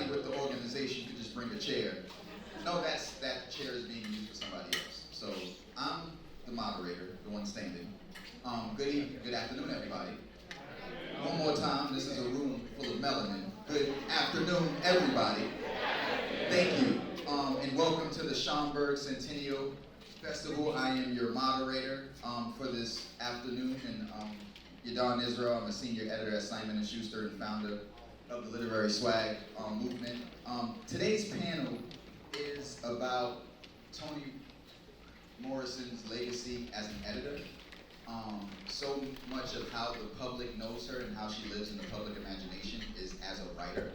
somebody with the organization could just bring a chair. No, that chair is being used for somebody else. So I'm the moderator, the one standing. Good afternoon, everybody. One more time, this is a room full of melanin. Good afternoon, everybody. Thank you, and welcome to the Schomburg Centennial Festival. I am your moderator for this afternoon, and Yahdon Israel. I'm a senior editor at Simon & Schuster and founder of the Literary Swag movement. Today's panel is about Toni Morrison's legacy as an editor. So much of how the public knows her and how she lives in the public imagination is as a writer.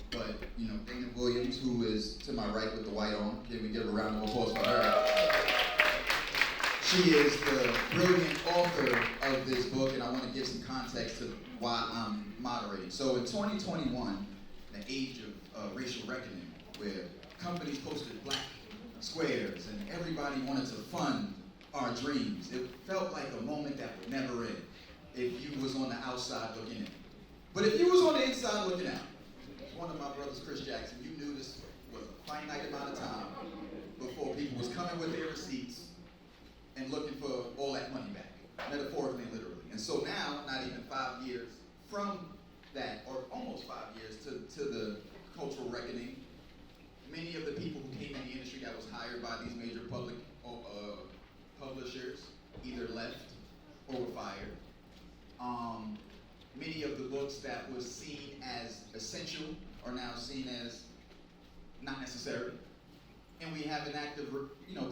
But, you know, Dana Williams, who is to my right with the white on, can we give a round of applause for her? She is the brilliant author of this book, and I want to give some context to why I'm moderating. So in 2021, the age of racial reckoning, where companies posted black squares and everybody wanted to fund our dreams, it felt like a moment that would never end if you was on the outside looking in. But if you was on the inside looking out, one of my brothers, Chris Jackson, you knew this was a finite amount of time before people was coming with their receipts and looking for all that money back, metaphorically and literally. And so now, not even 5 years from that, or almost 5 years to the cultural reckoning, many of the people who came in the industry that was hired by these major public publishers either left or were fired. Many of the books that was seen as essential are now seen as not necessary. And we have an active,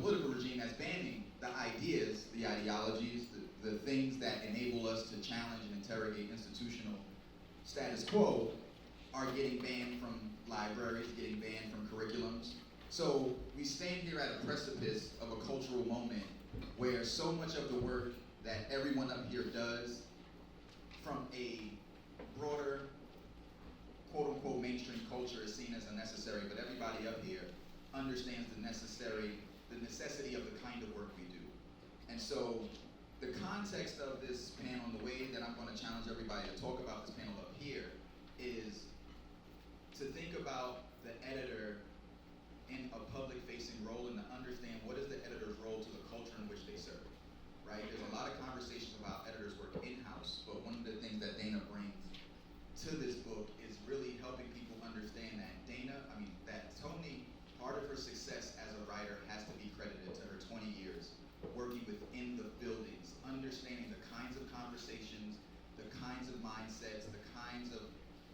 political regime that's banning the ideas, the ideologies, the things that enable us to challenge and interrogate institutional status quo are getting banned from libraries, getting banned from curriculums. So we stand here at a precipice of a cultural moment where so much of the work that everyone up here does from a broader, quote-unquote, mainstream culture is seen as unnecessary, but everybody up here understands the necessity of the kind of work we do. And so the context of this panel and the way that I'm going to challenge everybody to talk about this panel up here is to think about the editor in a public-facing role and to understand what is the editor's role to the culture in which they serve, right? There's a lot of conversations about editors' work in-house, but one of the things that Dana brings to this book is really helping people understand that that Toni, part of her success as a writer has to be credited to her 20 years working within the buildings, understanding the kinds of conversations, the kinds of mindsets, the kinds of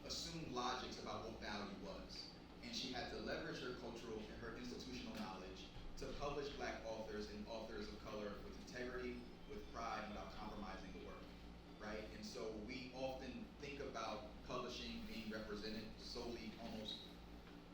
assumed logics about what value was. And she had to leverage her cultural and her institutional knowledge to publish black authors and authors of color with integrity, with pride, without compromising the work, right? And so we often think about publishing being represented solely almost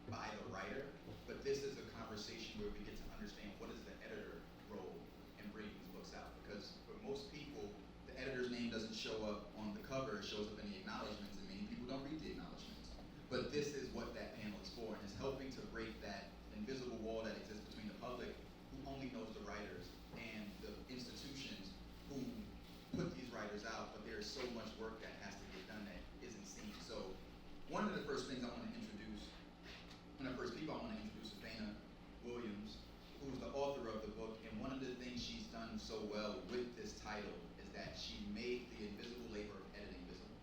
by the writer, but this is a conversation where we get to understand what is the editor role in bringing these books out. Because for most people, the editor's name doesn't show up on the cover, it shows up in the acknowledgments, and many people don't read the acknowledgments. But this is what that panel is for, and it's helping to break that invisible wall that exists between the public, who only knows the writers, and the institutions who put these writers out, but there is so much work that has to get done that isn't seen. So one of the first things I want to introduce, one of the first people I want to introduce is Dana Williams, who's the author of the book, and one of the things she's done so well with this title is that she made the invisible labor of editing visible,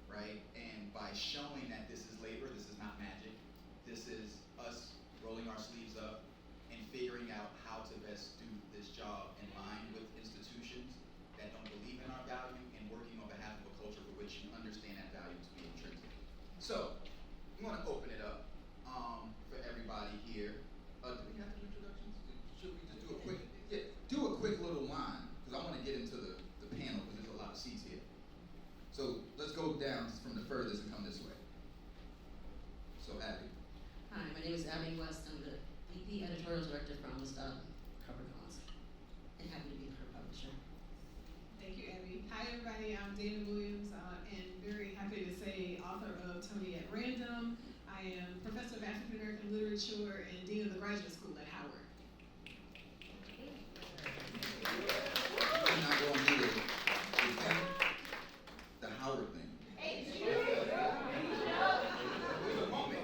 right? And by showing that this is labor, this is not magic, this is us rolling our sleeves up and figuring out how to best do this job in line with institutions that don't believe in our value and working on behalf of a culture for which you understand that value to be intrinsic. So, we want to open it up for everybody here. Do we have any introductions? Should we just do a quick little line, because I want to get into the panel, because there's a lot of seats here. So let's go down from the furthest and come this way. So Abby. Hi, my name is Abby West. I'm the VP Editorial Director for Almost Up HarperCollins, and happy to be her publisher. Thank you, Abby. Hi, everybody. I'm Dana Williams, and very happy to say author of Toni at Random. I am Professor of African American Literature and Dean of the Graduate School at Howard. I'm not going to do the Howard thing. Wait a moment.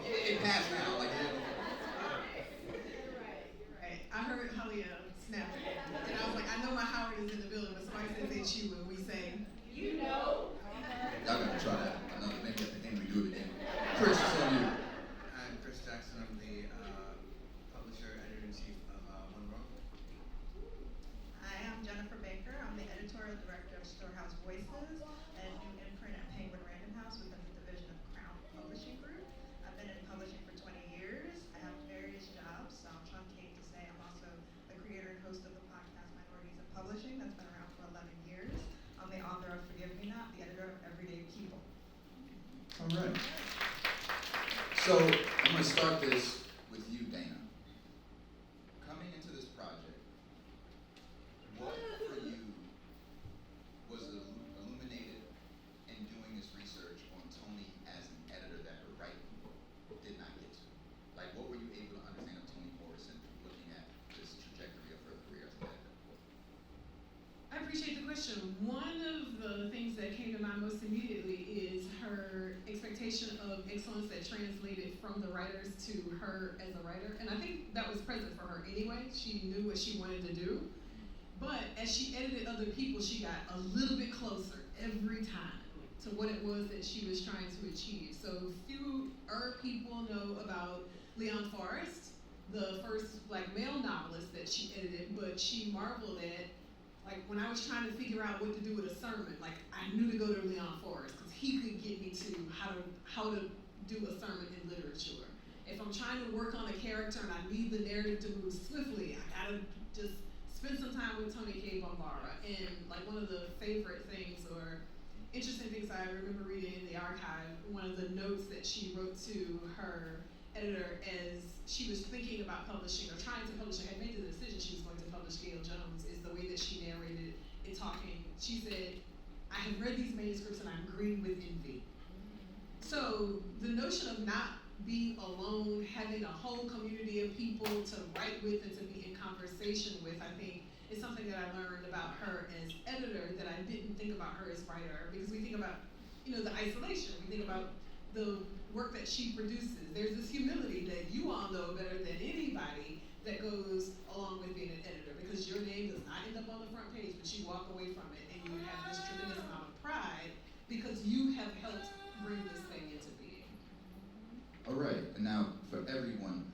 All right. So I'm going to start this with you, Dana. Coming into this project, what for you was illuminated in doing this research on Toni as an editor that her writing did not get to? Like, what were you able to understand of Toni Morrison looking at this trajectory of her career as an editor? I appreciate the question. One of the things that came to mind most immediately is her expectation of excellence that translated from the writers to her as a writer. And I think that was present for her anyway. She knew what she wanted to do. But as she edited other people, she got a little bit closer every time to what it was that she was trying to achieve. So fewer people know about Leon Forrest, the first Black male novelist that she edited, but she marveled at, like, when I was trying to figure out what to do with a sermon, like, I knew to go to Leon Forrest because he could get me to how to do a sermon in literature. If I'm trying to work on a character and I need the narrative to move swiftly, I gotta just spend some time with Toni K. Bambara. And like one of the favorite things or interesting things I remember reading in the archive, one of the notes that she wrote to her editor as she was thinking about publishing or trying to publish, or had made the decision she was going to publish Gail Jones, is the way that she narrated it talking. She said, I have read these manuscripts and I'm green with envy. So the notion of not being alone, having a whole community of people to write with and to be in conversation with, I think is something that I learned about her as editor that I didn't think about her as writer, because we think about, the isolation, we think about the work that she produces. There's this humility that you all know better than anybody that goes along with being an editor, because your name does not end up on the front page, but you walk away from it and you have this tremendous amount of pride because you have helped bring this thing into being. All right, and now for everyone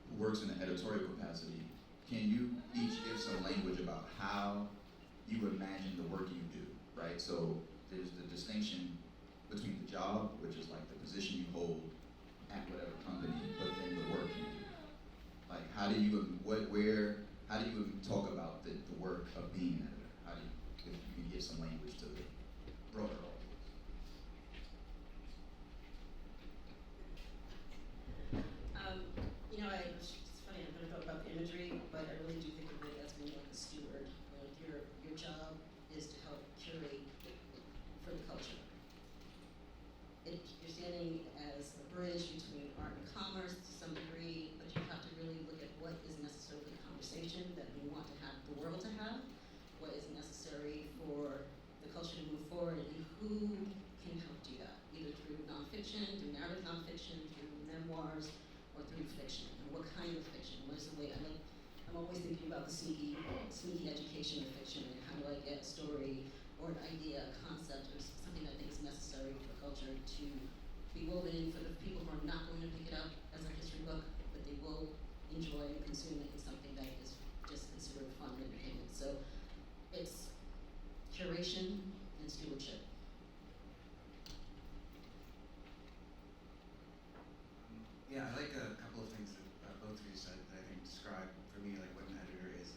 who works in an editorial capacity, can you each give some language about how you imagine the work you do, right? So there's the distinction between the job, which is like the position you hold at whatever company, but then the work you do. Like, how do you talk about the work of being an editor? How do you, if you can give some language to the broader audience? It's funny, I'm going to talk about the imagery, but I really do think of it as being like a steward. Your job is to help curate for the culture. You're standing as a bridge between art and commerce to some degree, but you have to really look at what is necessary for the conversation that we want to have the world to have, what is necessary for the culture to move forward, and who can help do that, either through nonfiction, through narrative nonfiction, through memoirs, or through fiction. And what kind of fiction? What is the way? I'm always thinking about the sneaky education of fiction, and how do I get a story or an idea, a concept, or something that I think is necessary for culture to be woven in for the people who are not going to pick it up as a history book, but they will enjoy and consume it as something that is just considered fun and entertainment. So it's curation and stewardship. Yeah, I like a couple of things that both of you said that I think describe for me like what an editor is.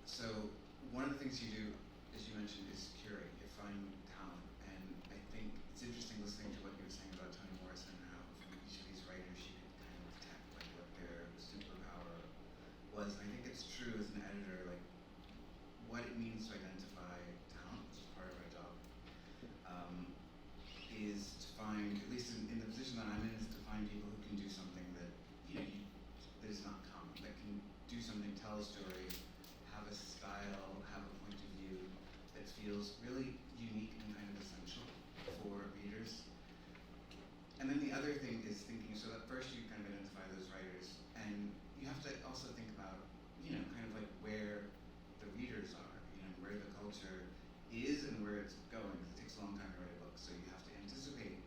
So one of the things you do, as you mentioned, is curate. You find talent, and I think it's interesting listening to what you were saying about Toni Morrison and how from each of these writers you could kind of detect like what their superpower was. And I think it's true as an editor, like what it means to identify talent, which is part of our job, is to find, at least in the position that I'm in, is to find people who can do something that that is not common, that can do something, tell a story, have a style, have a point of view that feels really unique and kind of essential for readers. And then the other thing is thinking, so that first you kind of identify those writers, and you have to also think about, kind of like where the readers are, where the culture is and where it's going. It takes a long time to write a book, so you have to anticipate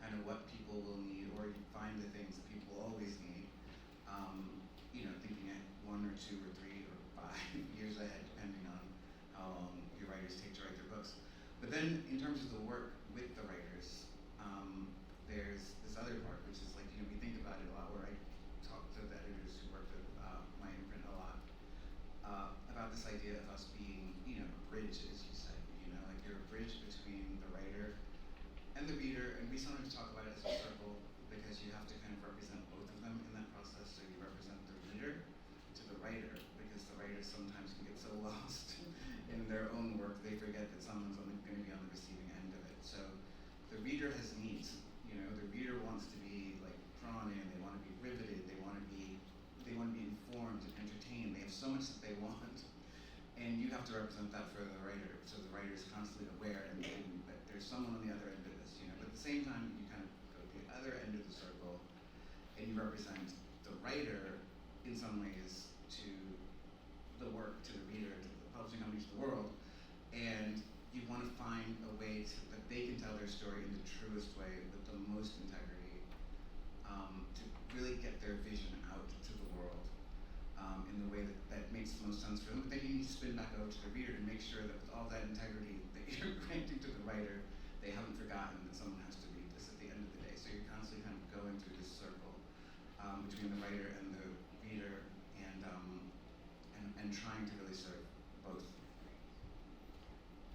kind of what people will need, or you find the things that people always need, thinking at 1 or 2 or 3 or 5 years ahead, depending on how long your writers take to write their books. But then, in terms of the work with the writers, there's this other part, which is like, we think about it a lot, where I talk to the editors who work with my imprint a lot, about this idea of us being, a bridge, as you said, like you're a bridge between the writer we sometimes talk about it as a circle because you have to kind of represent both of them in that process. So you represent the reader to the writer, because the writers sometimes can get so lost in their own work they forget that someone's only going to be on the receiving end of it. So the reader has needs. You know, the reader wants to be like drawn in. They want to be riveted. They want to be informed and entertained. They have so much that they want, and you have to represent that for the writer. So the writer is constantly aware and that there's someone on the other end of this. You know, but at the same time, you kind of go to the other end of the circle, and you represent the writer in some ways to the work, to the reader, to the publishing companies, to the world, and you want to find a way that they can tell their story in the truest way with the most integrity, to really get their vision out to the world in the way that makes the most sense for them. But then you need to spin back over to the reader to make sure that with all that integrity that you're granting to the writer, they haven't forgotten that someone has to read this at the end of the day. So you're constantly kind of going through this circle between the writer and the reader, and trying to really serve both.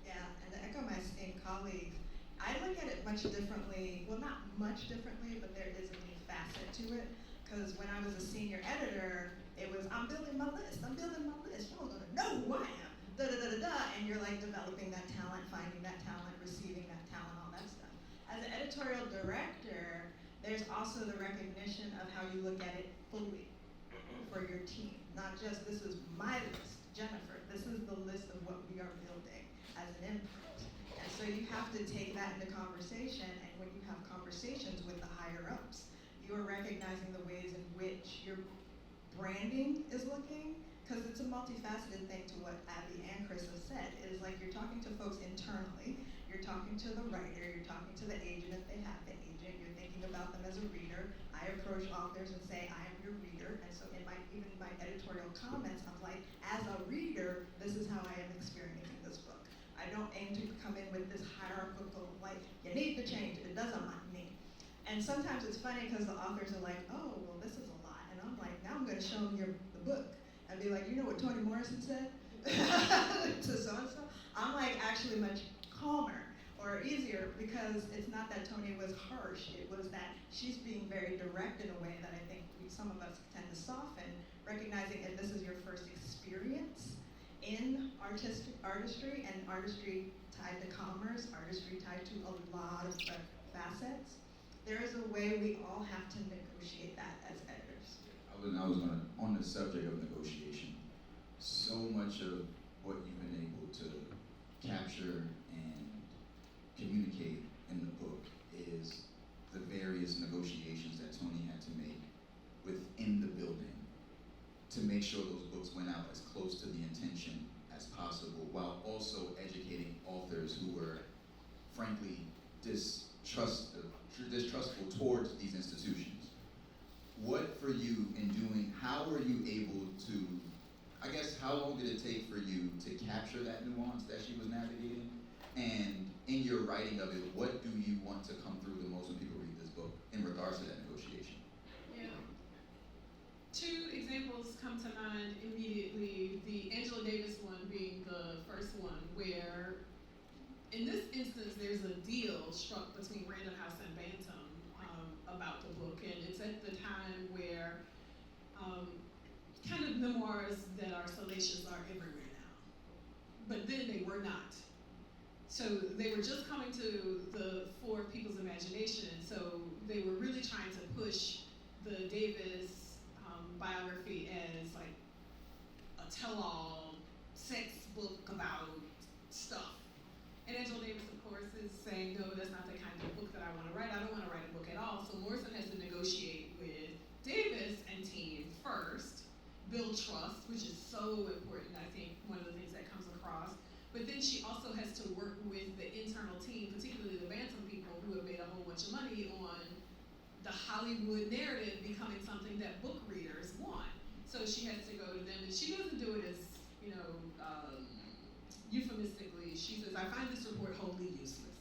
Yeah, and to echo my esteemed colleagues, I look at it much differently, well, not much differently, but there is a new facet to it. Because when I was a senior editor, it was, I'm building my list, y'all gonna know who I am, and you're like developing that talent, finding that talent, receiving that talent, all that stuff. As an editorial director, there's also the recognition of how you look at it fully for your team. Not just, this is my list, Jennifer, this is the list of what we are building as an input. And so you have to take that into conversation, and when you have conversations with the higher ups, you are recognizing the ways in which your branding is looking, because it's a multifaceted thing to what Abby and Chris have said. It is like you're talking to folks internally, you're talking to the writer, you're talking to the agent if they have an agent, you're thinking about them as a reader. I approach authors and say, I am your reader, and so in even my editorial comments, I'm like, as a reader, this is how I am experiencing this book. I don't aim to come in with this hierarchical, like, you need to change it doesn't like me. And sometimes it's funny because the authors are like, oh, well, this is a lot. And I'm like, now I'm going to show them the book. And be like, you know what Toni Morrison said to so-and-so? I'm like actually much calmer or easier, because it's not that Toni was harsh. It was that she's being very direct in a way that I think some of us tend to soften, recognizing that this is your first experience in artistry, and artistry tied to commerce, artistry tied to a lot of facets. There is a way we all have to negotiate that as editors. I was gonna, on the subject of negotiation, so much of what you've been able to capture and communicate in the book is the various negotiations that Toni had to make within the building to make sure those books went out as close to the intention as possible, while also educating authors who were frankly distrustful towards these institutions. What for you in doing, how were you able to, I guess, how long did it take for you to capture that nuance that she was navigating? And in your writing of it, what do you want to come through the most when people read this book in regards to that negotiation? Yeah. Two examples come to mind immediately. The Angela Davis one being the first one, where in this instance there's a deal struck between Random House and Bantam about the book, and it's at the time where kind of memoirs that are salacious are everywhere now. But then they were not. So they were just coming to the fore of people's imagination, so they were really trying to push the Davis biography as like a tell-all sex book about stuff. And Angela Davis, of course, is saying, no, that's not the kind of book that I want to write. I don't want to write a book at all. So Morrison has to negotiate with Davis and team first, build trust, which is so important, I think, one of the things that comes across. But then she also has to work with the internal team, particularly the Bantam people who have made a whole bunch of money on the Hollywood narrative becoming something that book readers want. So she has to go to them, and she doesn't do it as, euphemistically. She says, I find this report wholly useless.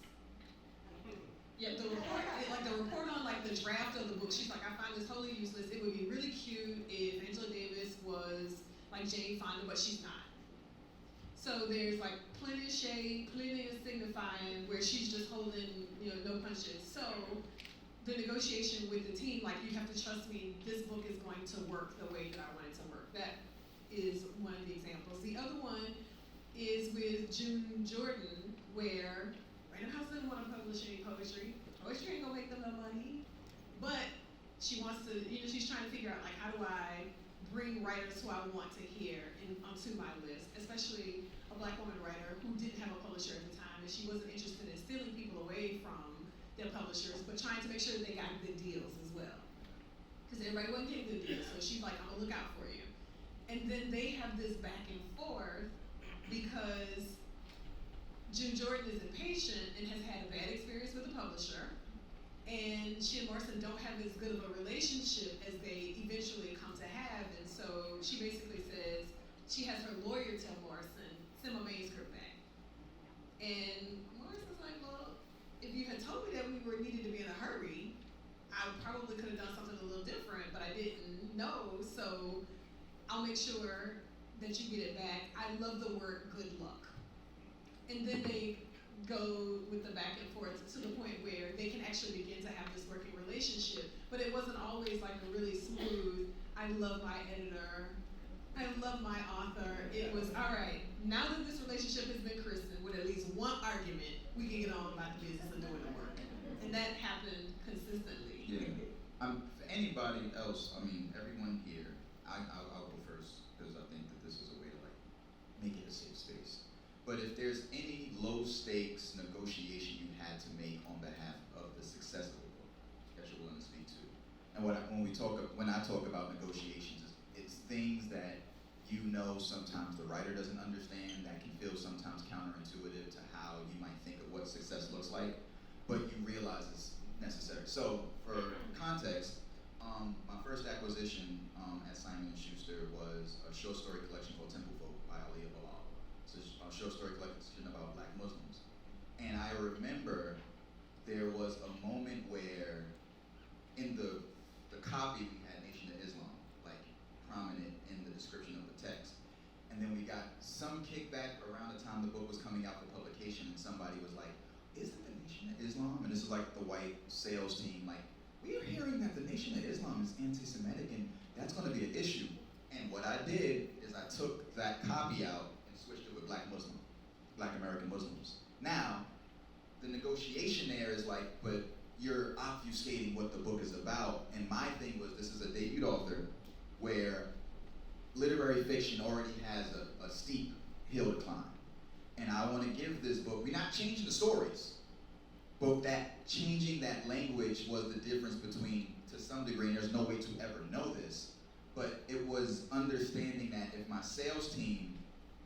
Yeah, the report, the report on the draft of the book, she's like, I find this wholly useless. It would be really cute if Angela Davis was like Jane Fonda, but she's not. So there's plenty of shade, plenty of signifying, where she's just holding, no pun challenges. So the negotiation with the team, like, you have to trust me, this book is going to work the way that I want it to work. That is one of the examples. The other one is with June Jordan, where Random House doesn't want to publish any poetry. Poetry ain't gonna make them no money, but she wants to, she's trying to figure out, like, how do I bring writers who I want to hear onto my list, especially a Black woman writer who didn't have a publisher at the time, and she wasn't interested in stealing people away from their publishers, but trying to make sure that they got good deals as well. Because everybody wasn't getting good deals, so she's like, I'm gonna look out for you. And then they have this back and forth because June Jordan is impatient and has had a bad experience with a publisher, and she and Morrison don't have as good of a relationship as they eventually come to have, and so she basically says, she has her lawyer tell Morrison, send my manuscript back. And Morrison's like, well, if you had told me that we were needed to be in a hurry, I probably could have done something a little different, but I didn't know, so I'll make sure that you get it back. I love the word good luck. And then they go with the back and forth to the point where they can actually begin to have this working relationship. But it wasn't always like a really smooth, I love my editor, I love my author. It was, all right, now that this relationship has been christened with at least one argument, we can get on about the business of doing the work. And that happened consistently. Yeah. For anybody else, I mean, everyone here, I'll go first because I think that this is a way to like make it a safe space. But if there's any low stakes negotiation you had to make on behalf of the success of the book that you're willing to speak to, and when I talk about negotiations, it's things that you know sometimes the writer doesn't understand, that can feel sometimes counterintuitive to how you might think of what success looks like, but you realize it's necessary. So for context, my first acquisition at Simon & Schuster was a short story collection called Temple Folk by Aliyah Bilal. It's a short story collection about Black Muslims. And I remember there was a moment where in the copy we had Nation of Islam, like prominent in the description of the text. And then we got some kickback around the time the book was coming out for publication, and somebody was like, isn't the Nation of Islam? And this is like the white sales team, like, we are hearing that the Nation of Islam is anti-Semitic and that's gonna be an issue. And what I did is I took that copy out and switched it with Black American Muslims. Now, the negotiation there is like, but you're obfuscating what the book is about. And my thing was, this is a debut author where literary fiction already has a steep hill to climb. And I want to give this book, we're not changing the stories, but that changing that language was the difference between, to some degree, and there's no way to ever know this, but it was understanding that if my sales team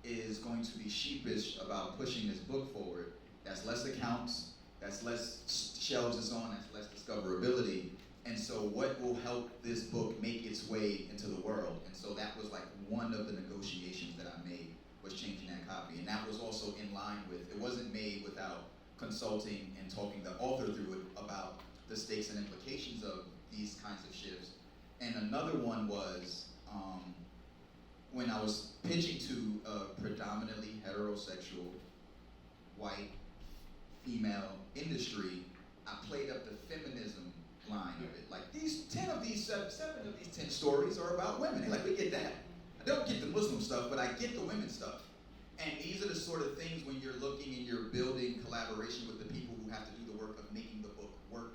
is going to be sheepish about pushing this book forward, that's less accounts, that's less shelves it's on, that's less discoverability. And so what will help this book make its way into the world? And so that was like one of the negotiations that I made, was changing that copy. And that was also in line with, it wasn't made without consulting and talking the author through it about the stakes and implications of these kinds of shifts. And another one was when I was pitching to a predominantly heterosexual, white, female industry, I played up the feminism line of it. Like seven of these 10 stories are about women. They're like, we get that. I don't get the Muslim stuff, but I get the women stuff. And these are the sort of things when you're looking and you're building collaboration with the people who have to do the work of making the book work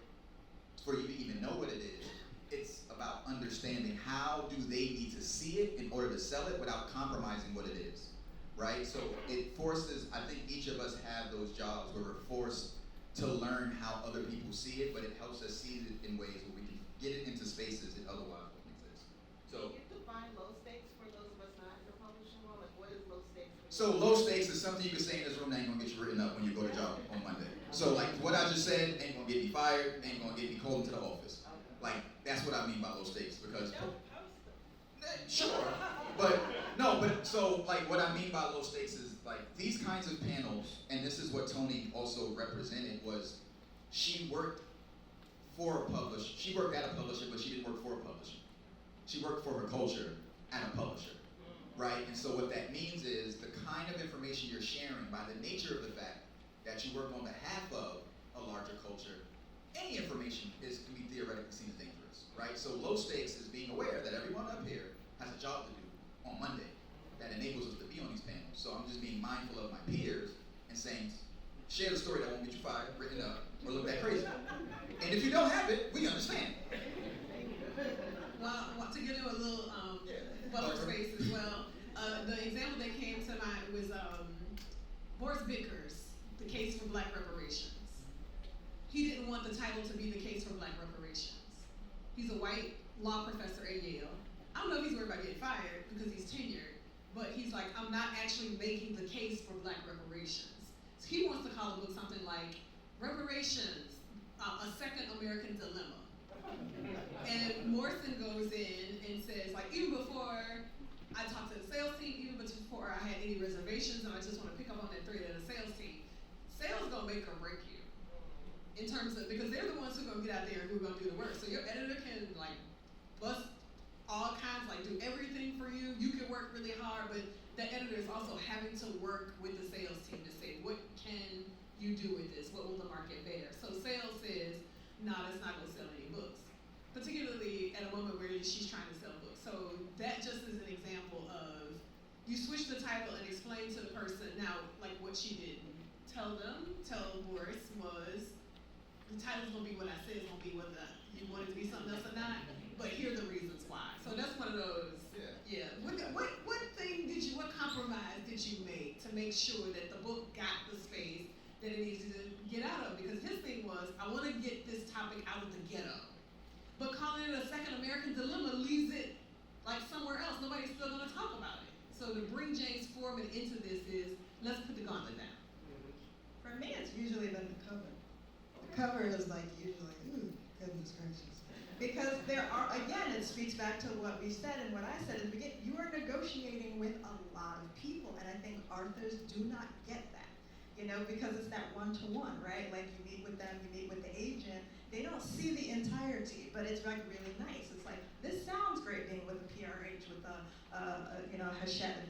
for you to even know what it is. It's about understanding how do they need to see it in order to sell it without compromising what it is, right? So it forces, I think each of us have those jobs where we're forced to learn how other people see it, but it helps us see it in ways where we can get it into spaces that otherwise wouldn't exist. So, can you define low stakes for those of us not in the publishing world? Like, what is low stakes? so low stakes is something you can say in this room that ain't gonna get you written up when you go to job on Monday. So like what I just said ain't gonna get me fired, ain't gonna get me called into the office. Like that's what I mean by low stakes because sure, but no, but so like what I mean by low stakes is like these kinds of panels, and this is what Toni also represented, was she worked for a publisher. She worked at a publisher, but she didn't work for a publisher. She worked for her culture at a publisher, right? And so what that means is the kind of information you're sharing by the nature of the fact that you work on behalf of a larger culture any information can be theoretically seen as dangerous, right? So low stakes is being aware that everyone up here has a job to do on Monday that enables us to be on these panels. So I'm just being mindful of my peers and saying, share the story that won't get you fired, written up, or look that crazy. And if you don't have it, we understand. Well, to get into a little buffer space as well, the example that came to mind was Boris Vickers, The Case for Black Reparations. He didn't want the title to be The Case for Black Reparations. He's a white law professor at Yale. I don't know if he's worried about getting fired because he's tenured, but he's like, I'm not actually making the case for Black reparations. So he wants to call the book something like Reparations, a Second American Dilemma. And Morrison goes in and says, like, even before I talked to the sales team, even before I had any reservations, and I just want to pick up on that thread of the sales team, sales gonna make or break you. In terms of, because they're the ones who are gonna get out there and who are gonna do the work. So your editor can like bust all kinds, like do everything for you. You can work really hard, but the editor is also having to work with the sales team to say, what can you do with this? What will the market bear? So sales says, no, that's not gonna sell any books. Particularly at a moment where she's trying to sell books. So that just is an example of, you switch the title and explain to the person, now, like what she didn't tell Boris was, the title's gonna be what I said, it's gonna be whether you want it to be something else or not, but here are the reasons why. So that's one of those, yeah. What compromise did you make to make sure that the book got the space that it needs to get out of? Because his thing was, I wanna get this topic out of the ghetto. But calling it a Second American Dilemma leaves it like somewhere else. Nobody's still gonna talk about it. So to bring James Foreman into this is, let's put the gauntlet down. For me, it's usually been the cover. The cover is like usually, ooh, goodness gracious. Because there are, again, it speaks back to what we said and what I said at the beginning. You are negotiating with a lot of people, and I think authors do not get that. You know, because it's that one-to-one, right? Like you meet with them, you meet with the agent. They don't see the entirety, but it's like really nice. It's like, this sounds great being with a PRH, with a Hachette,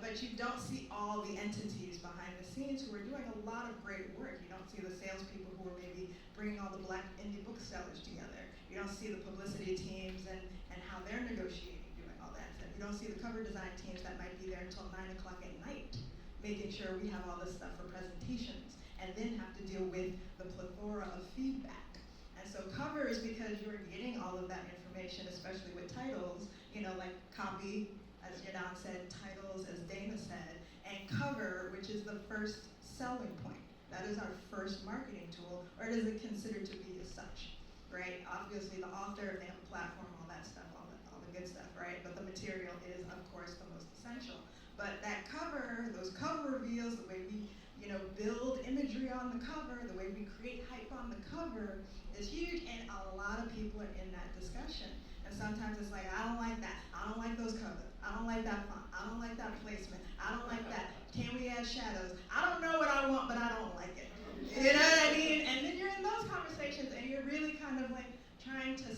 but you don't see all the entities behind the scenes who are doing a lot of great work. You don't see the salespeople who are maybe bringing all the Black indie booksellers together. You don't see the publicity teams and how they're negotiating, doing all that stuff. You don't see the cover design teams that might be there until 9 o'clock at night, making sure we have all this stuff for presentations, and then have to deal with the plethora of feedback. And so covers, because you're getting all of that information, especially with titles, you know, like copy, as Yahdon said, titles, as Dana said, and cover, which is the first selling point. That is our first marketing tool, or is it considered to be as such, right? Obviously the author, they have a platform, all that stuff, all the good stuff, right? But the material is, of course, the most essential. But that cover, those cover reveals, the way we, you know, build imagery on the cover, the way we create hype on the cover is huge, and a lot of people are in that discussion. And sometimes it's like, I don't like that. I don't like those covers. I don't like that font. I don't like that placement. I don't like that. Can we add shadows? I don't know what I want, but I don't like it. You know what I mean? And then you're in those conversations, and you're really kind of like trying to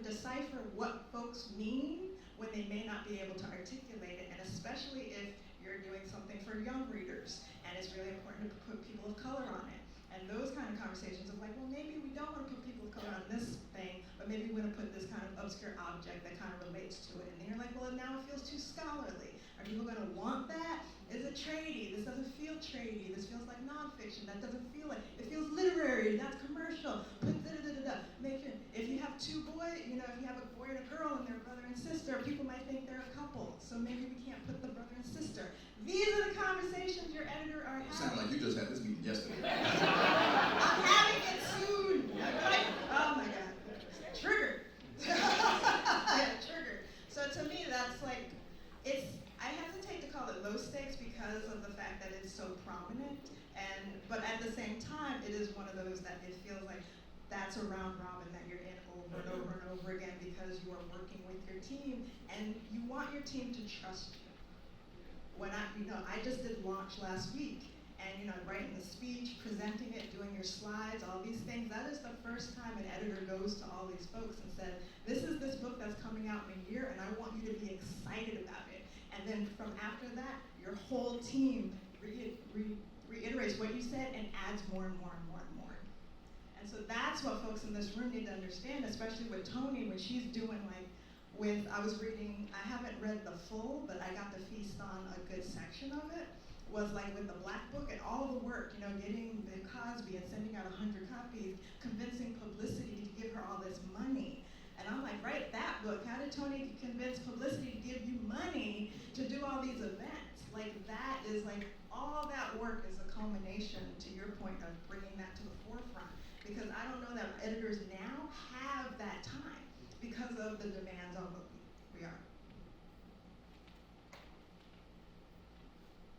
decipher what folks mean when they may not be able to articulate it, and especially if you're doing something for young readers, and it's really important to put people of color on it. And those kind of conversations of like, well, maybe we don't want to put people of color on this thing, but maybe we want to put this kind of obscure object that kind of relates to it. And then you're like, well, now it feels too scholarly. Are people going to want that? Is it tradey? This doesn't feel tradey. This feels like nonfiction. That doesn't feel like, it feels literary, that's commercial. Put da-da-da-da-da. Make it, if you have two boys, you know, if you have a boy and a girl and they're brother and sister, people might think they're a couple. So maybe we can't put the brother and sister. These are the conversations your editor are having. You sound like you just had this meeting yesterday. I'm having it soon. Like, oh my God. Triggered. Triggered. So to me, that's like, I hesitate to call it low stakes because of the fact that it's so prominent. But at the same time, it is one of those that it feels like that's a round robin that you're in over and over and over again because you are working with your team and you want your team to trust you. When I just did launch last week, and writing the speech, presenting it, doing your slides, all these things, that is the first time an editor goes to all these folks and said, this is this book that's coming out in a year, and I want you to be excited about it. And then from after that, your whole team reiterates what you said and adds more and more and more and more. And so that's what folks in this room need to understand, especially with Toni, when she's doing I was reading, I haven't read the full, but I got to feast on a good section of it, was like with the Black Book and all the work, getting the Cosby and sending out 100 copies, convincing Publicity to give her all this money. And I'm like, write that book. How did Toni convince Publicity to give you money to do all these events? Like that is like, all that work is a culmination, to your point, of bringing that to the forefront. Because I don't know that editors now have that time because of the demands on what we are.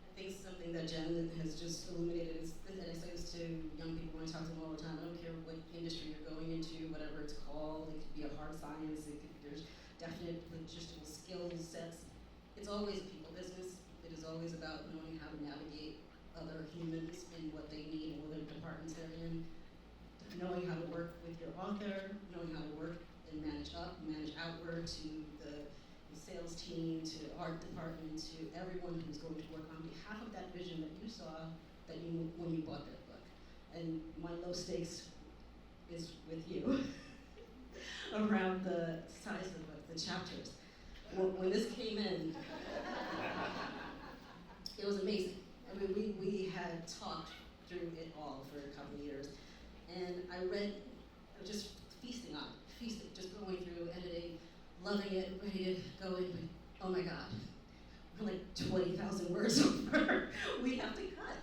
I think something that Jen has just illuminated is, and I say this to young people when I talk to them all the time, I don't care what industry you're going into, whatever it's called, it could be a hard science, there's definite logistical skill sets. It's always a people business. It is always about knowing how to navigate other humans and what they need and what other departments they're in, knowing how to work with your author, knowing how to work and manage up, manage outward to the sales team, to art department, to everyone who's going to work on behalf of that vision that you saw when you bought that book. And my low stakes is with you around the size of the chapters. When this came in, it was amazing. I mean, we had talked through it all for a couple of years, and I read, just feasting on it, just going through, editing, loving it, ready to go in, like, oh my God, we're like 20,000 words over. We have to cut.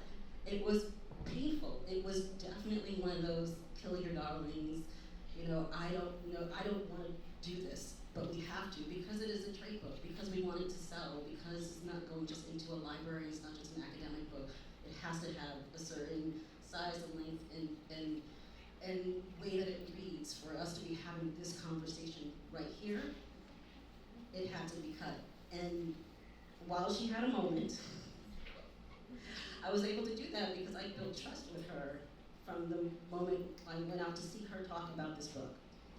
It was painful. It was definitely one of those kill your darlings. I don't want to do this, but we have to because it is a trade book, because we want it to sell, because it's not going just into a library, it's not just an academic book. It has to have a certain size and length and way that it reads for us to be having this conversation right here. It had to be cut. And while she had a moment, I was able to do that because I built trust with her from the moment I went out to see her talk about this book.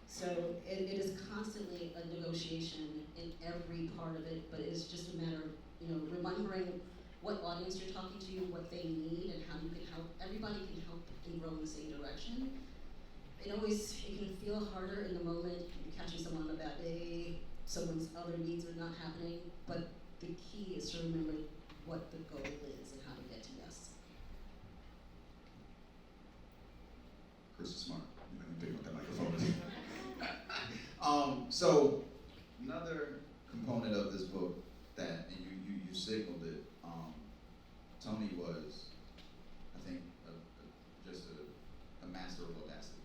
So it is constantly a negotiation in every part of it, but it's just a matter of remembering what audience you're talking to, what they need, and how you can help. Everybody can help and grow in the same direction. It can feel harder in the moment. You're catching someone on a bad day, someone's other needs are not happening, but the key is to remember what the goal is and how to get to yes. Chris is smart. Let me pick up that microphone. So another component of this book that, and you signaled it, Toni was, I think, just a master of audacity.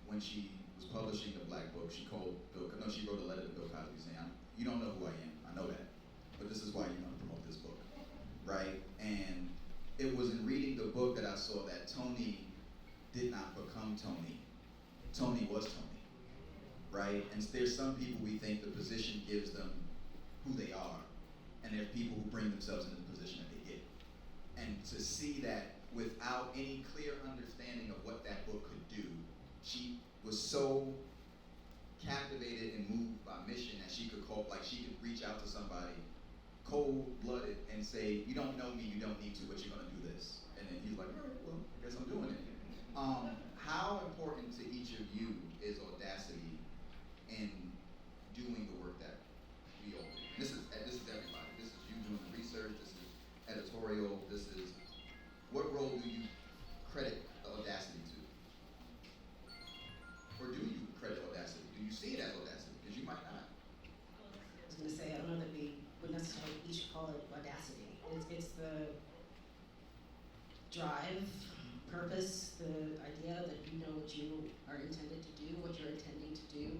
When she was publishing the Black Book, she wrote a letter to Bill Cosby saying, you don't know who I am, I know that, but this is why you're gonna promote this book, right? And it was in reading the book that I saw that Toni did not become Toni. Toni was Toni, right? And there's some people we think the position gives them who they are, and there are people who bring themselves into the position that they get. And to see that without any clear understanding of what that book could do, she was so captivated and moved by mission that she could reach out to somebody cold-blooded and say, you don't know me, you don't need to, but you're gonna do this. And then he's like, all right, well, I guess I'm doing it. How important to each of you is audacity in doing the work that we all do? This is everybody. This is you doing the research, this is editorial, what role do you credit audacity to? Or do you credit audacity? Do you see it as audacity? Because you might not. I was going to say, I don't know that we would necessarily each call it audacity. It's the drive, purpose, the idea that you know what you are intended to do, what you're intending to do.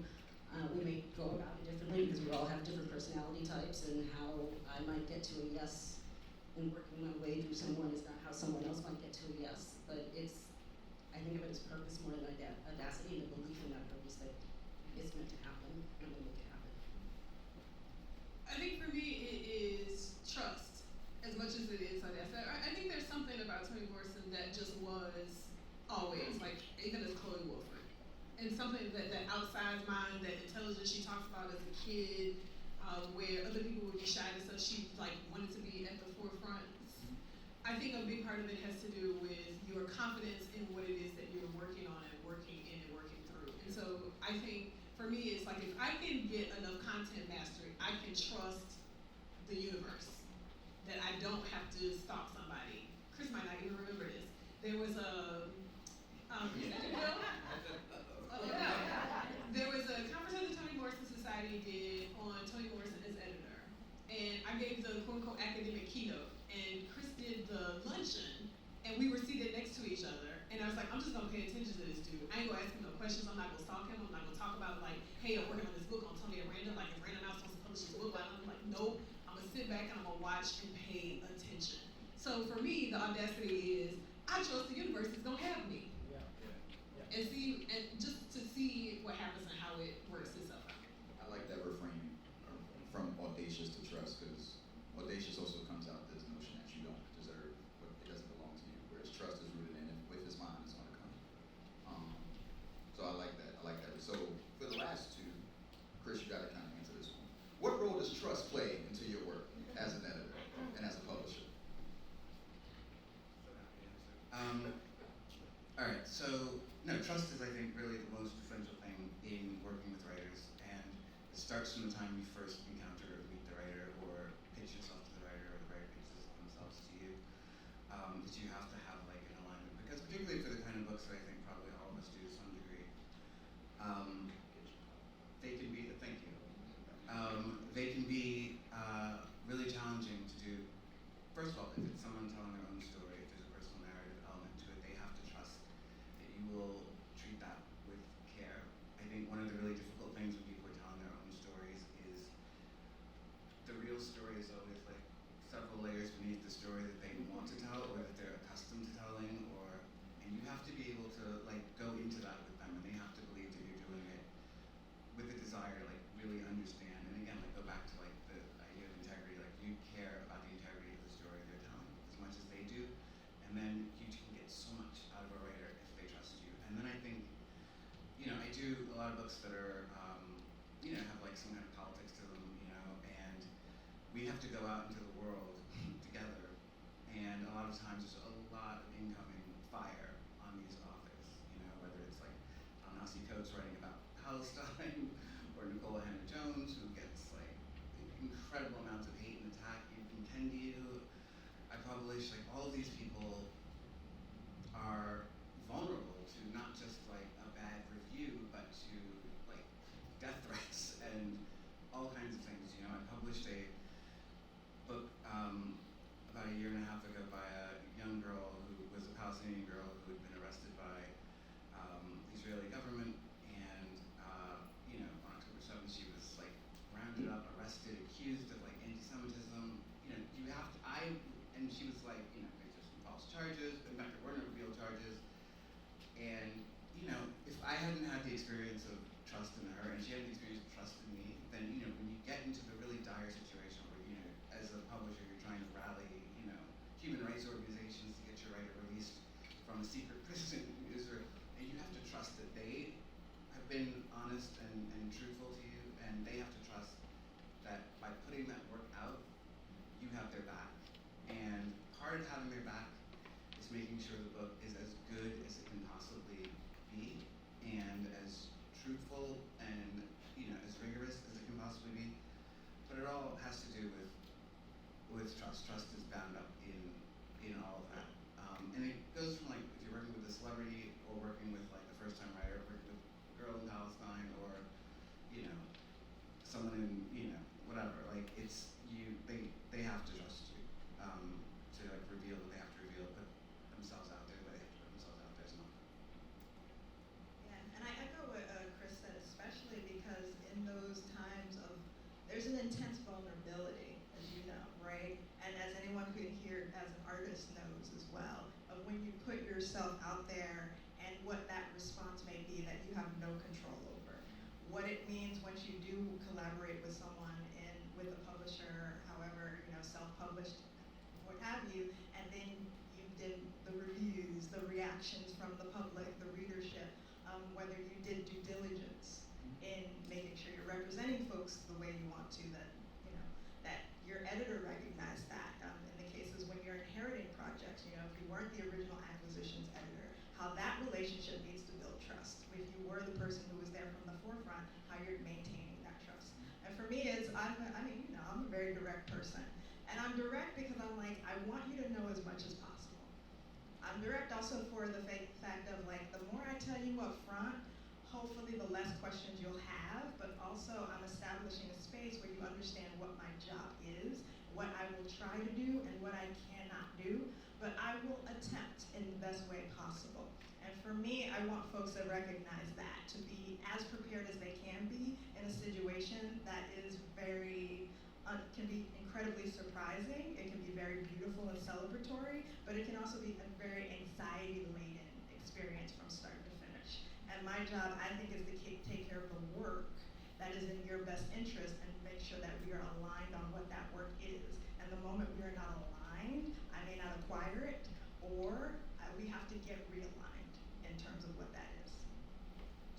We may go about it differently because we all have different personality types, and how I might get to a yes and working my way through someone is not how someone else might get to a yes. But I think of it as purpose more than audacity, and the belief in that purpose that it's meant to happen and will make it happen. I think for me it is trust as much as it is audacity. I think there's something about Toni Morrison that just was always, like, even as Chloe Wolford. And something that outside mind, that intelligence she talks about as a kid, where other people would be shy and stuff, she wanted to be at the forefront. I think a big part of it has to do with your confidence in what it is that you're I think for me, it's like if I can get enough content mastery, I can trust the universe. That I don't have to stalk somebody. Chris might not even remember this. There was a, there was a conference that the Toni Morrison Society did on Toni Morrison as editor. And I gave the quote unquote academic keynote. And Chris did the luncheon, and we were seated next to each other. And I was like, I'm just gonna pay attention to this dude. I ain't gonna ask him no questions. I'm not gonna stalk him. I'm not gonna talk about like, hey, I'm working on this book on Toni at Random. Like, if Random House wants to publish this book, I'm like, nope. I'm gonna sit back and I'm gonna watch and pay attention. So for me, the audacity is, I trust the universe is gonna have me. And see, and just to see what happens and how it works itself out. I like that reframing from audacious to trust, because audacious also comes out this notion that you don't deserve what it doesn't belong to you, whereas trust is rooted in it. With his mind, it's going to come. So I like that. So for the last two, Chris, you got to kind of answer this one. What role does trust play into your work as an editor and as a publisher? All right, so no, trust is, I think, really the most essential thing in working with writers, and it starts from the time you first encounter or meet the writer, or pitch yourself to the writer, or the writer pitches themselves to you. That you have to have like an alignment, because particularly for the kind of books that I think probably all of us do to some degree, they can be. Thank you. They can be really challenging to do. First of all, if it's someone telling their own story, if there's a personal narrative element to it, they have to trust that you will treat that with care. I think one of the really difficult things when people are telling their own stories is the real story is always like several layers beneath the story that they want to tell or that they're accustomed to telling, and you have to be able to like go into that with them, and they have to believe that you're doing it with a desire to like really understand. And again, like go back to like the idea of integrity, like you care about the integrity of the story they're telling as much as they do, and then you can get so much out of a writer if they trust you. And then I think, I do a lot of books that are, have like some kind of politics to them, and we have to go out into the world together, and a lot of times there's a lot of incoming fire on these authors, whether it's like Ta-Nehisi Coates writing about Palestine, or Nicole Hannah-Jones, who gets like incredible amounts of hate and attack and contend you. I publish, like all of these people are vulnerable to not just like a bad review, but to like death threats and all kinds of things. I published a book about a year and a half ago by a young girl who was a Palestinian girl who had been arrested by the Israeli government, and on October 7th she was like rounded up, arrested, accused of like anti-Semitism. And she was like, there's just false charges, in fact there weren't real charges. And if I hadn't had the experience of trust in her, and she had the experience of trust in me, then when you get into the really dire situation where as a publisher you're trying to rally human rights organizations to get your writer released from a secret prison in Israel, and you have to trust that they have been honest and truthful to you, and they have to trust that by putting that work out, you have their back. And part of having their back is making sure the book is as good as it can possibly be, and as truthful and as rigorous as it can possibly be. But it all has to do with trust. Trust is bound up in all of that. And it goes from like if you're working with a celebrity, or working with like a first-time writer, working with a girl in Palestine, or someone in whatever. Like it's they have to trust you to like reveal what they have to reveal, put themselves out there, but they have to put themselves out there as an author. Yeah, and I echo what Chris said, especially because in those times of, there's an intense vulnerability, as you know, right? And as anyone who here as an artist knows as well, of when you put yourself out there and what that response may be that you have no control over. What it means once you do collaborate with someone with a publisher, however, self-published, what have you, and then you did the reviews, the reactions from the public, the readership, whether you did due diligence in making sure you're representing folks the way you want to, that your editor recognized that. In the cases when you're inheriting projects, if you weren't the original acquisitions editor, how that relationship needs to build trust. If you were the person who was there from the forefront how you're maintaining that trust. And for me, I'm a very direct person. And I'm direct because I'm like, I want you to know as much as possible. I'm direct also for the fact of like, the more I tell you up front, hopefully the less questions you'll have, but also I'm establishing a space where you understand what my job is, what I will try to do, and what I cannot do, but I will attempt in the best way possible. And for me, I want folks to recognize that, to be as prepared as they can be in a situation that is can be incredibly surprising, it can be very beautiful and celebratory, but it can also be a very anxiety-laden experience from start to finish. And my job, I think, is to take care of the work that is in your best interest and make sure that we are aligned on what that work is. And the moment we are not aligned, I may not acquire it, or we have to get realigned in terms of what that is.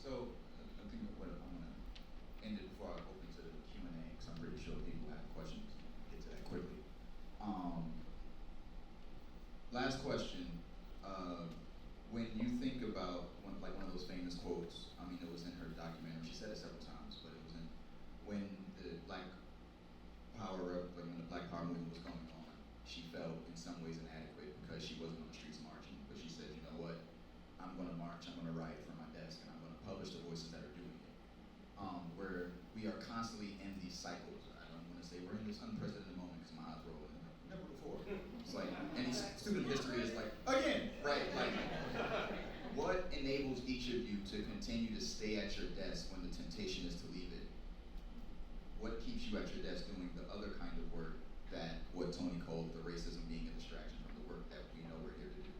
So, I think what I'm gonna end it before I open to the Q&A, because I'm pretty sure people have questions. Get to that quickly. Last question. When you think about one of those famous quotes, I mean, it was in her documentary. She said it several times, but it was in when the Black Power movement was going on. She felt in some ways inadequate because she wasn't on the streets marching. But she said, you know what? I'm going to march. I'm going to write from my desk, and I'm going to publish the voices that are doing it. Where we are constantly in these cycles. I don't want to say we're in this unprecedented moment because my eyes roll. Never before. It's like any student history is like again, right? Like, what enables each of you to continue to stay at your desk when the temptation is to leave it? What keeps you at your desk doing the other kind of work that what Toni called the racism being a distraction from the work that we know we're here to do?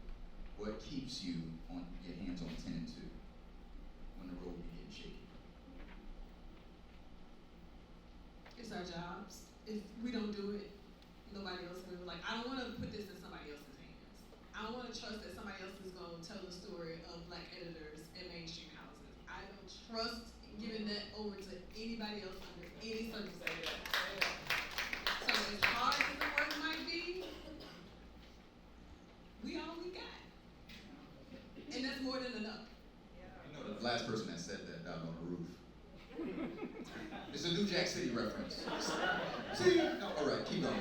What keeps you on your hands on 10 and 2 when the road be getting shaky? It's our jobs. If we don't do it, nobody else will. Like, I don't want to put this in somebody else's hands. I don't want to trust that somebody else is going to tell the story of Black editors in mainstream houses. I don't trust giving that over to anybody else under any circumstances. So as hard as the work might be, we all we got. And that's more than enough. You know, the last person that said that died on the roof. It's a New Jack City reference. See? No, all right, keep going.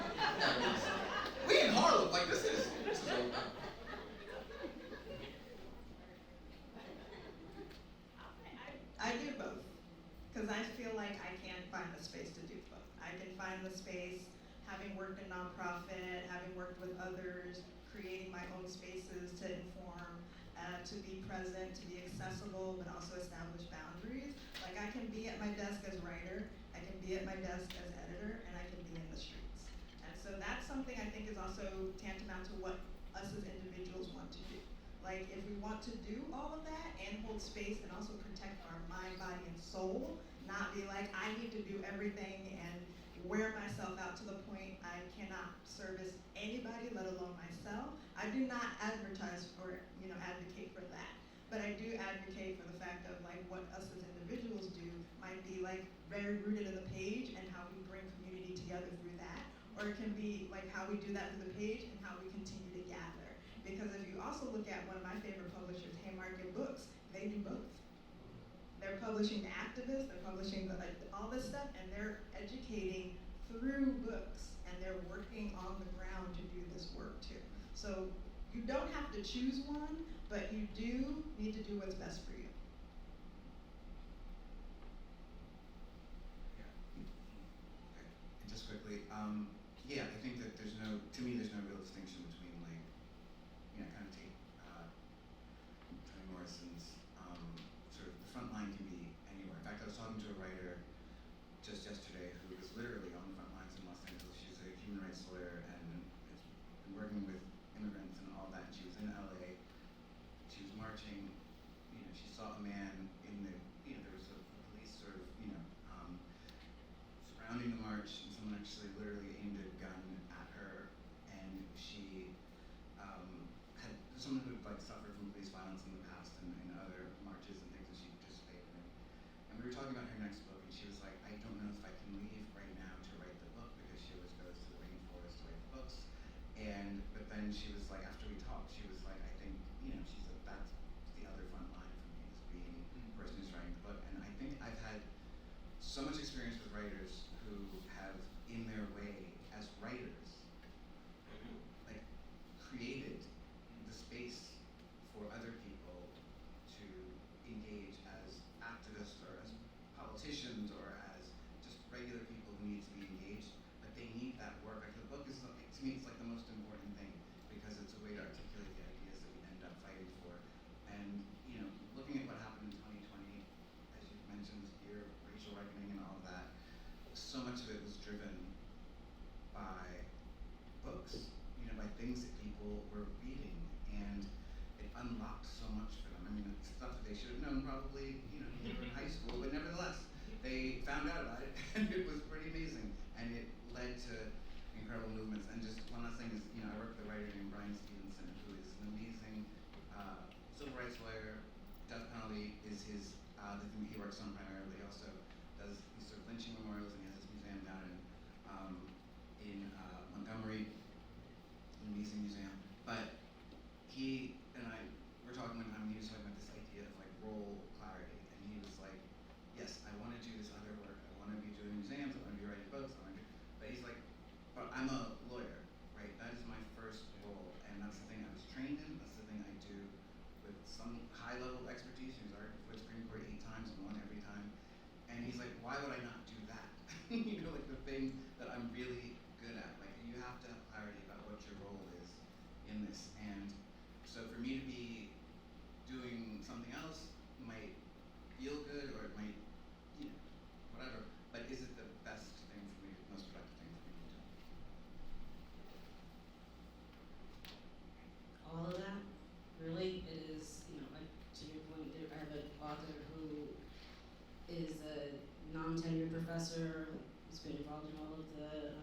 We in Harlem, like this is I do both, because I feel like I can find the space to do both. I can find the space, having worked in nonprofit, having worked with others, creating my own spaces to inform, to be present, to be accessible, but also establish boundaries. Like, I can be at my desk as writer, I can be at my desk as editor, and I can be in the streets. And so that's something I think is also tantamount to what us as individuals want to do. Like, if we want to do all of that and hold space and also protect our mind, body, and soul, not be like, I need to do everything and wear myself out to the point I cannot service anybody, let alone myself. I do not advertise for, advocate for that. But I do advocate for the fact of like what us as individuals do might be like very rooted in the page and how we bring community together through that. Or it can be like how we do that through the page and how we continue to gather. Because if you also look at one of my favorite publishers, Haymarket Books, they do both. They're publishing the activists, they're publishing all this stuff, and they're educating through books, and they're working on the ground to do this work too. So you don't have to choose one, but you do need to do what's best for you. Yeah. Okay. And just quickly, I think that there's no real distinction between like, kind of take Toni Morrison's sort of the front line can be anywhere. In fact, I was talking to a writer just yesterday who was literally on the front lines in Los Angeles. She's a human rights lawyer and has been working with immigrants and all that. She was in LA. She was marching. She saw a man in the, there was a police sort of, surrounding the march, and someone actually literally aimed a gun at her, and she had someone who had like suffered from police violence in the past and in other marches and things that she participated in. And we were talking about her next book, and she was like, I don't know if I can leave right now to write the book because she always goes to the rainforest to write the books. But then she was like, after we talked, she was like, I think, she's like, that's the other front line for me is being the person who's writing the book. And I think I've had so much experience with writers who have, in their way, as writers, like created the space for other people to engage as activists or as politicians or as just regular people who need to be engaged, but they need that work. Like the book is, to me, it's like the most important thing because it's a way to articulate the ideas that we end up fighting for. And, you know, looking at what happened in 2020, as you mentioned, year of racial reckoning and all of that, so much of it was driven by books, you know, by things that people were reading, and it unlocked so much for them. I mean, it's stuff that they should have known probably, you know, when they were in high school, but nevertheless, they found out about it, and it was pretty amazing, and it led to incredible movements. And just one last thing is, you know, I work with a writer named Brian Stevenson, who is an amazing civil rights lawyer. Death penalty is his the thing he works on primarily. He also does these sort of lynching memorials, and he has this museum down in Montgomery, an amazing museum. But he and I were talking one time, and he was talking about this idea of like role clarity, and he was like, yes, I want to do this other work. I want to be doing museums. I want to be writing books. But he's like, but I'm a lawyer, right? That is my first role, and that's the thing I was trained in. That's the thing I do with some high level expertise. He was argued for the Supreme Court 8 times and won every time. And he's like, why would I not do that? You know, like the thing that I'm really good at. Like you have to have clarity about what your role is in this. And so for me to be doing something else might feel good, or it might, you know, whatever. But is it the best thing for me, most productive thing for me to do? All of that, really, is, you know, like, to your point, I have an author who is a non-tenured professor who's been involved in all of the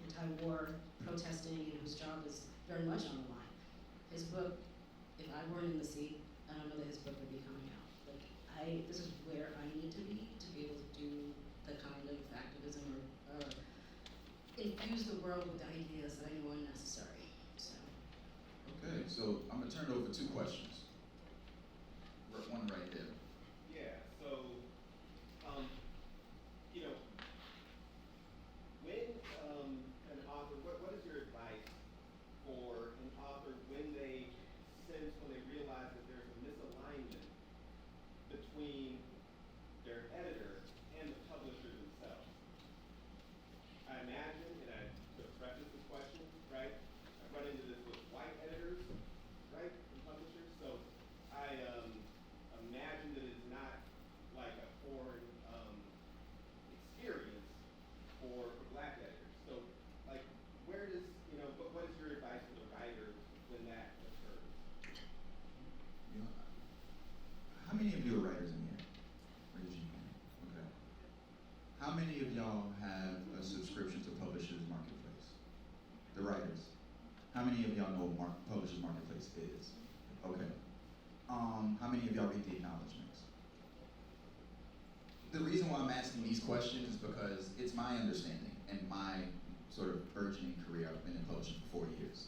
anti-war protesting, and whose job is very much on the line. His book, if I weren't in the seat, I don't know that his book would be coming out. Like, this is where I need to be able to do the kind of activism or infuse the world with ideas that I know are necessary, so. Okay, so I'm gonna turn it over to 2 questions. One right there. Yeah, so, you know, when an author, what is your advice for an author when they realize that there's a misalignment between their editor and the publisher themselves? I imagine, and I to preface this question, right, I run into this with white editors, right, and publishers, so I imagine that it's not like a foreign experience for black editors. So, like, where does, you know, what is your advice for the writer when that occurs? You know, how many of you are writers in here? Raise your hand. Okay. How many of y'all have a subscription to Publishers Marketplace? The writers. How many of y'all know what Publishers Marketplace is? Okay. How many of y'all read the acknowledgments? The reason why I'm asking these questions is because it's my understanding and my sort of burgeoning career. I've been in publishing for 4 years.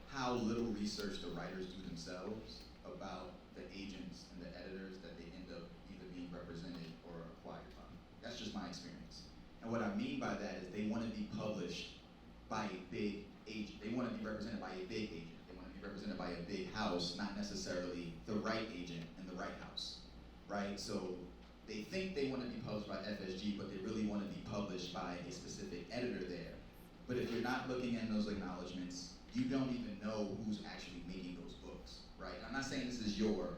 How little research the writers do themselves about the agents and the editors that they end up either being represented or acquired by. That's just my experience. And what I mean by that is they want to be published by a big agent. They want to be represented by a big agent. They want to be represented by a big house, not necessarily the right agent in the right house, right? So they think they want to be published by FSG, but they really want to be published by a specific editor there. But if you're not looking at those acknowledgments, you don't even know who's actually making those books, right? I'm not saying this is your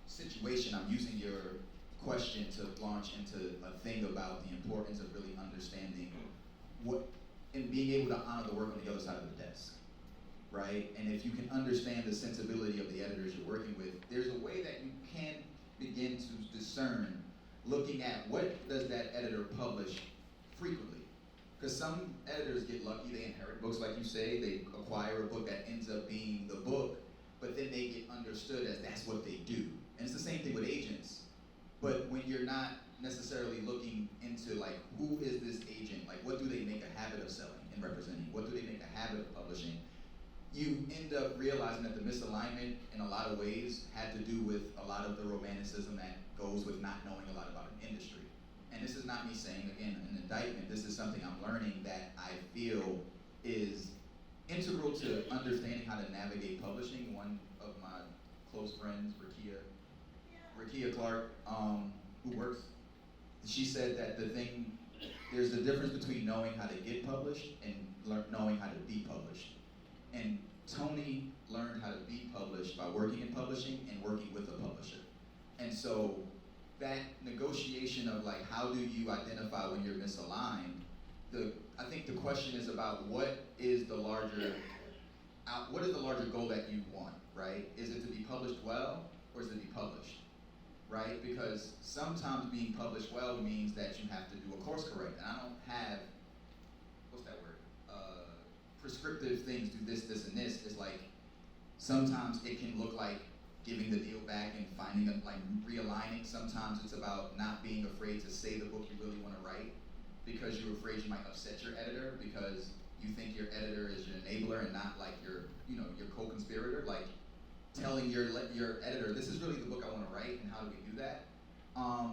situation. I'm using your question to launch into a thing about the importance of really understanding what, and being able to honor the work on the other side of the desk, right? And if you can understand the sensibility of the editors you're working with, there's a way that you can begin to discern, looking at what does that editor publish frequently. Because some editors get lucky, they inherit books like you say, they acquire a book that ends up being the book, but then they get understood as that's what they do. And it's the same thing with agents. But when you're not necessarily looking into like, who is this agent? Like, what do they make a habit of selling and representing? What do they make a habit of publishing? You end up realizing that the misalignment in a lot of ways had to do with a lot of the romanticism that goes with not knowing a lot about an industry. And this is not me saying, again, an indictment. This is something I'm learning that I feel is integral to understanding how to navigate publishing. One of my close friends, Rakia Clark, who works, she said that there's a difference between knowing how to get published and knowing how to be published. And Toni learned how to be published by working in publishing and working with a publisher. And so that negotiation of like, how do you identify when you're misaligned? I think the question is about what is the larger goal that you want, right? Is it to be published well, or is it to be published, right? Because sometimes being published well means that you have to do a course correct, and I don't have, what's that word? Prescriptive things, do this, this, and this. It's like, sometimes it can look like giving the deal back and finding it, like realigning. Sometimes it's about not being afraid to say the book you really want to write because you're afraid you might upset your editor because you think your editor is your enabler and not like your co-conspirator. Like telling your editor, this is really the book I want to write, and how do we do that?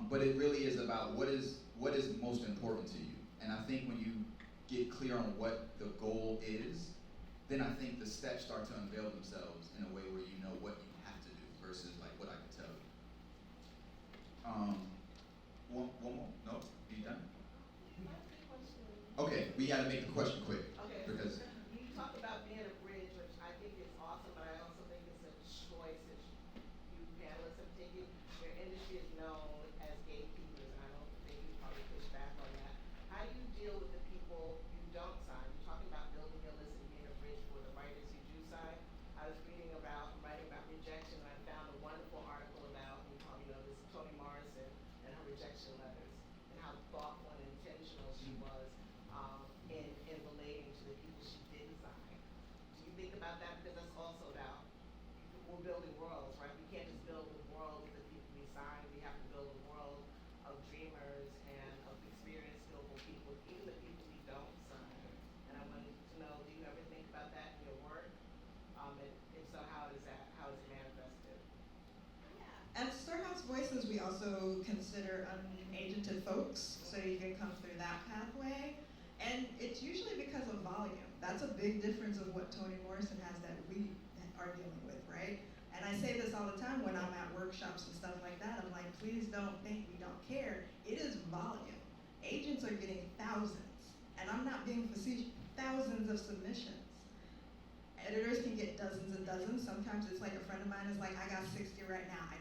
But it really is about what is most important to you. And I think when you get clear on what the goal is, then I think the steps start to unveil themselves in a way where you know what you have to do versus like what I can tell you. One more? No? Are you done? Okay, we gotta make the question quick. Okay, Because you talk about being a bridge, which I think is awesome, but I also think it's a choice that you panelists have taken. Your industry is known as gatekeepers, and I don't think you probably push back on that. How do you deal with the people you don't sign? You're talking about building your list and being a bridge for the writers you do sign. I was writing about rejection, and I found a wonderful article about, you probably know this, Toni and her rejection letters, and how thoughtful and intentional she was in relating to the people she didn't sign. Do you think about that? Because that's also about, we're building worlds, right? We can't just build a world with the people we sign. We have to build a world of dreamers and of experienced, skillful people, even the people we don't sign. And I wanted to know, do you ever think about that in your work? And if so, how is it manifested? At Storehouse Voices, we also consider unagented folks, so you can come through that pathway. And it's usually because of volume. That's a big difference of what Toni Morrison has that we are dealing with, right? And I say this all the time when I'm at workshops and stuff like that. I'm like, please don't think we don't care. It is volume. Agents are getting thousands, and I'm not being facetious, thousands of submissions. Editors can get dozens and dozens. Sometimes it's like a friend of mine is like, I got 60 right now. I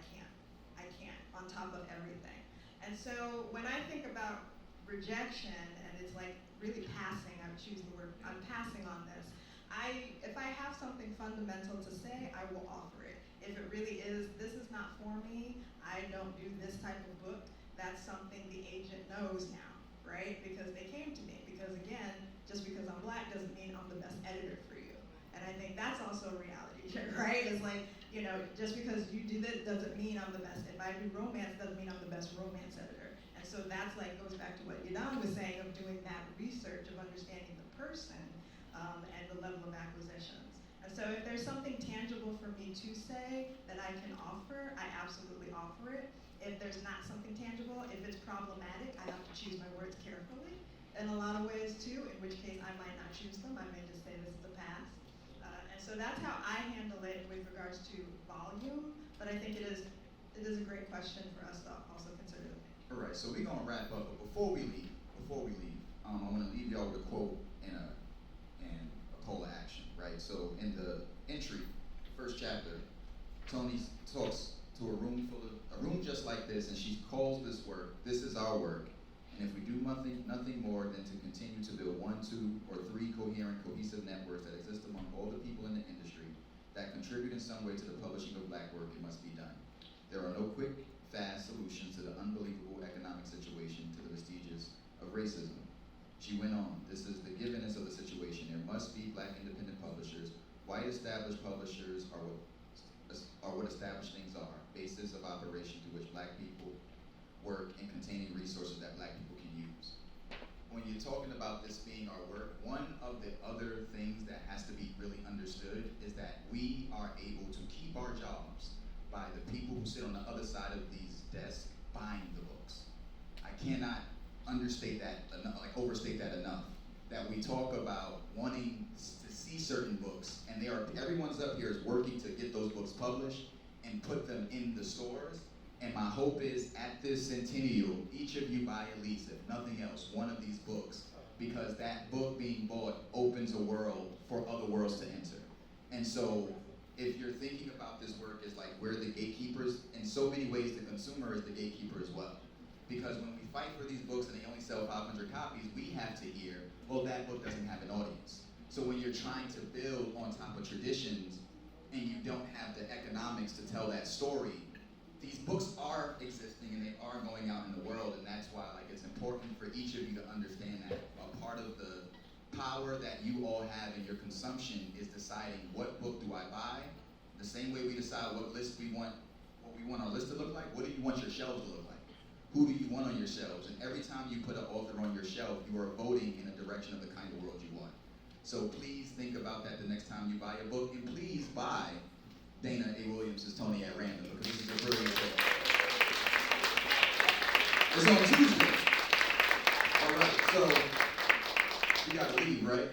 can't, on top of everything. And so when I think about rejection, and it's like really passing, I would choose the word, I'm passing on this. If I have something fundamental to say, I will offer it. If it really is, this is not for me, I don't do this type of book, that's something the agent knows now, right? Because they came to me. Because again, just because I'm Black doesn't mean I'm the best editor for you. And I think that's also a reality check, right? It's like, just because you do this doesn't mean I'm the best. If I do romance, doesn't mean I'm the best romance editor. And so that's like, goes back to what Yahdon was saying of doing that research, of understanding the person and the level of acquisitions. And so if there's something tangible for me to say that I can offer, I absolutely offer it. If there's not something tangible, if it's problematic, I have to choose my words carefully in a lot of ways too, in which case I might not choose them. I may just say this is the past. And so that's how I handle it with regards to volume, but I think it is a great question for us to also consider. all right, so we're gonna wrap up, but before we leave, I want to leave y'all with a quote and a call to action, right? So in the entry, first chapter, Toni talks to a room just like this, and she calls this work, this is our work, and if we do nothing more than to continue to build 1, 2, or 3 coherent, cohesive networks that exist among all the people in the industry that contribute in some way to the publishing of Black work, it must be done. There are no quick, fast solutions to the unbelievable economic situation, to the vestiges of racism. She went on, this is the givenness of the situation. There must be Black independent publishers. White established publishers are what established things are, basis of operation through which Black people work and containing resources that Black people can use. When you're talking about this being our work, one of the other things that has to be really understood is that we are able to keep our jobs by the people who sit on the other side of these desk buying the books. I cannot understate that enough, like overstate that enough. That we talk about wanting to see certain books, and everyone's up here is working to get those books published and put them in the stores. And my hope is at this Centennial, each of you buy at least, if nothing else, one of these books, because that book being bought opens a world for other worlds to enter. And so, if you're thinking about this work as like we're the gatekeepers, in so many ways the consumer is the gatekeeper as well. Because when we fight for these books and they only sell 500 copies, we have to hear, well, that book doesn't have an audience. So when you're trying to build on top of traditions and you don't have the economics to tell that story, these books are existing and they are going out in the world, and that's why like it's important for each of you to understand that a part of the power that you all have in your consumption is deciding what book do I buy. The same way we decide what we want our list to look like, what do you want your shelves to look like? Who do you want on your shelves? And every time you put an author on your shelf, you are voting in a direction of the kind of world you want. So please think about that the next time you buy a book, and please buy Dana A. Williams' Toni at Random, because this is a brilliant book. It's on Tuesday. All right, so we gotta leave, right?